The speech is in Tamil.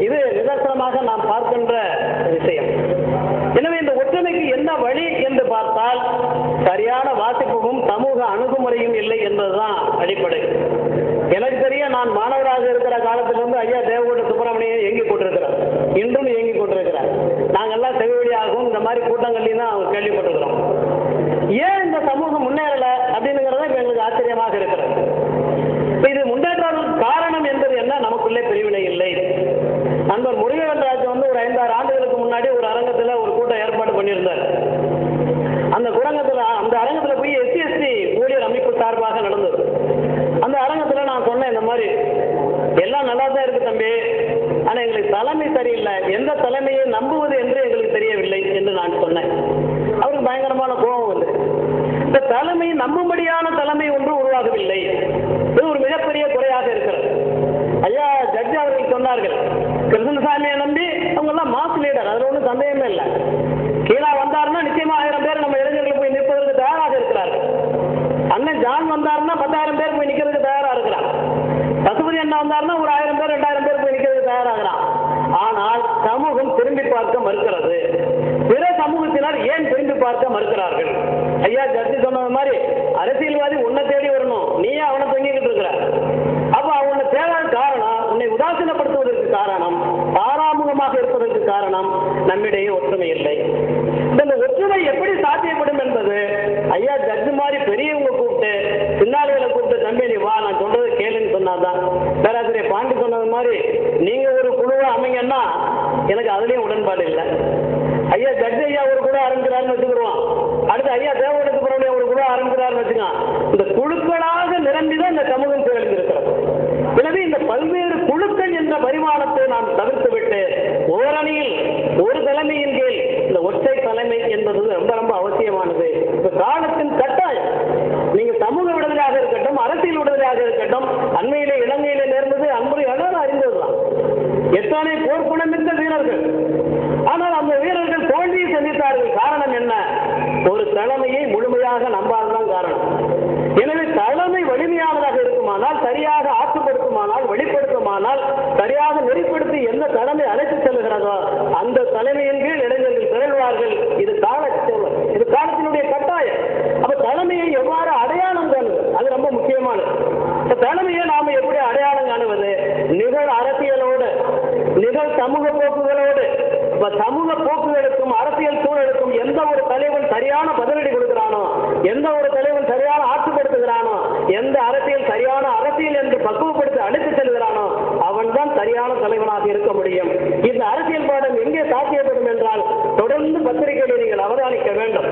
இது நிதர்சனமாக நாம் பார்க்கின்ற விஷயம். எனவே இந்த ஒற்றுமைக்கு என்ன வழி என்று பார்த்தால் சரியான வாசிப்பும் சமூக அணுகுமுறையும் இல்லை என்பதுதான் அடிப்படை. எனக்கு தெரிய நான் மாணவராக இருக்கிற காலத்திலிருந்து ஐயா தேவகோட்டை சுப்பிரமணியன் இயங்கிக் கொண்டிருக்கிறார், இன்றும் இயங்கிக் கொண்டிருக்கிறார். நாங்கள்லாம் செவிவழியாகவும் இந்த மாதிரி கூட்டங்கள்லையும் தான் அவங்க கேள்விப்பட்டிருக்கிறோம். ஏன் இந்த சமூகம் முன்னேறல அப்படிங்கிறத எங்களுக்கு ஆச்சரியமாக இருக்கிறது. இது முன்னேற்றத்திற்கு காரணம் என்பது என்ன, நமக்குள்ளே பிரிவினை இல்லை. நண்பர் முருகவேல்ராஜ் ஒரு 5-6 ஆண்டுகளுக்கு முன்னாடி ஒரு அரங்கத்தில் ஒரு கூட்டம் ஏற்பாடு பண்ணியிருந்தார். அந்த அரங்கத்தில் போய் SC/ST ஊழியர் அமைப்பு சார்பாக நடந்தது. அந்த அரங்கத்தில் நான் சொன்னேன், இந்த மாதிரி எல்லாம் நல்லா தான் இருக்கு தம்பி, ஆனா எங்களுக்கு தலைமை சரியில்லை, எந்த தலைமையை நம்புவது என்று எங்களுக்கு தெரியவில்லை என்று நான் சொன்னேன். அவருக்கு பயங்கரமான கோபம் வந்து, இந்த தலைமை நம்பும்படியான தலைமை ஒன்று உருவாகவில்லை, இது ஒரு மிகப்பெரிய குறையாக இருக்கிறது. ஐயா ஜட்ஜி அவர்கள் சொன்னார்கள், கிருஷ்ணசாமியை நம்பி அவங்க எல்லாம் மாஸ் லீடர், அதுல ஒன்றும் சந்தேகமே இல்லை. கீழா வந்தாருன்னா நிச்சயமா 1000 பேர் நம்ம இளைஞர்கள் போய் நிற்பதற்கு தயாராக இருக்கிறார்கள். அண்ணன் ஜான் வந்தாருன்னா 10,000 பேர் போய் நிற்கிறதுக்கு தயாரா இருக்கிறார். பசுபதி அண்ணா வந்தாருன்னா ஒரு 1000 பேர் 2000 பேர் போய் நிற்கிறதுக்கு தயாராகிறான். ஆனால் சமூகம் திரும்பி பார்க்க மறுக்கிறது. பிற சமூகத்தினர் ஏன் திரும்பி பார்க்க மறுக்கிறார்கள்? ஐயா ஜட்ஜி சொன்னது மாதிரி அரசியல்வாதி உன்னை தேடி வரணும், நீயே அவனை தொங்கிக்கிட்டு இருக்கிற. அப்ப அவனை தேடாத காரணம், உன்னை உதாசீனப்படுத்துவதற்கு காரணம், பாராமுகமாக இருப்பதற்கு காரணம் நம்மிடையே ஒற்றுமை இல்லை. இந்த ஒற்றுமை எப்படி சாத்தியப்படும் என்பது ஐயா ஜட்ஜு மாதிரி பெரியவங்க கூப்பிட்டு சின்னாளிகளை கூப்பிட்டு, தம்பி நீ வா, நான் சொல்றது கேளுன்னு சொன்னாதான். பேராசிரியர் பாண்டி சொன்னது மாதிரி நீங்க ஒரு குழுவை அமைங்கன்னா எனக்கு அதுலயும் உடன்பாடு இல்லை. ஐயா ஜட்ஜு ஐயா ஒரு குழு ஆரம்பிக்கிறாருன்னு வச்சுக்கிடுவான், அடுத்து ஐயா தேவகோட்டை சுப்பிரமணியன் ஒரு குழு ஆரம்பிக்கிறாருன்னு வச்சுக்கான். இந்த குழுக்களாக நிரம்பிதான் இந்த சமூகம் சேர்ந்திருக்கிறது. எனவே இந்த பல்வேறு குழுக்கள் என்ற பரிமாணத்தை நாம் தவிர்த்துவிட்டு ஓரணியில் ஒரு தலைமையின் கீழ் இந்த ஒற்றை தலைமை என்பது ரொம்ப ரொம்ப அவசியமானது. இந்த காலத்தின் கட்டாயம். நீங்க சமூக விடுதலையாக இருக்கட்டும், அரசியல் விடுதலையாக இருக்கட்டும், அண்மையிலே இலங்கையிலே நேர்ந்தது அன்புரை எல்லாரும் அறிந்ததுதான். எத்தனை போர்க்குணமிக்க வீரர்கள், ஆனால் அந்த வீரர்கள் தோல்வியை சந்தித்தார்கள். காரணம் என்ன? ஒரு தலைமையை முழுமையாக நம்பாததான் காரணம். எனவே தலைமை வலிமையானதாக இருக்குமானால், சரியாக ஆற்றுப்படுத்துமானால், வெளிப்படுத்துமானால், சரியாக நெறிப்படுத்தி எந்த தலைமை அழைத்து செல்கிறதோ அந்த தலைமையின் கீழ் இளைஞர்கள் திரள்வார்கள். இது காலத்தினுடைய கட்டாயம். அப்ப தலைமையை எவ்வாறு அடையாளம் காணுவது, அது ரொம்ப முக்கியமானது. தலைமையை நாம எப்படி அடையாளம் காணுவது? நிகழ் அரசியலோடு, நிகழ் சமூக போக்குகளோடு. சமூக போக்குகளுக்கும் அரசியல் சூழலுக்கும் எந்த ஒரு தலைவன் சரியான பதிலடி கொடுக்கிறானோ, எந்த ஒரு தலைவன் சரியான ஆற்றுப்படுத்துகிறானோ, எந்த அரசியல் சரியான அரசியல் என்று பக்குவப்படுத்தி அழைத்து செல்கிறானோ அவன் தான் சரியான தலைவனாக இருக்க முடியும். இந்த அரசியல் பாடம் எங்கே சாத்தியப்படும் என்றால் தொடர்ந்து பத்திரிகைகளை நீங்கள் அவதானிக்க வேண்டும்.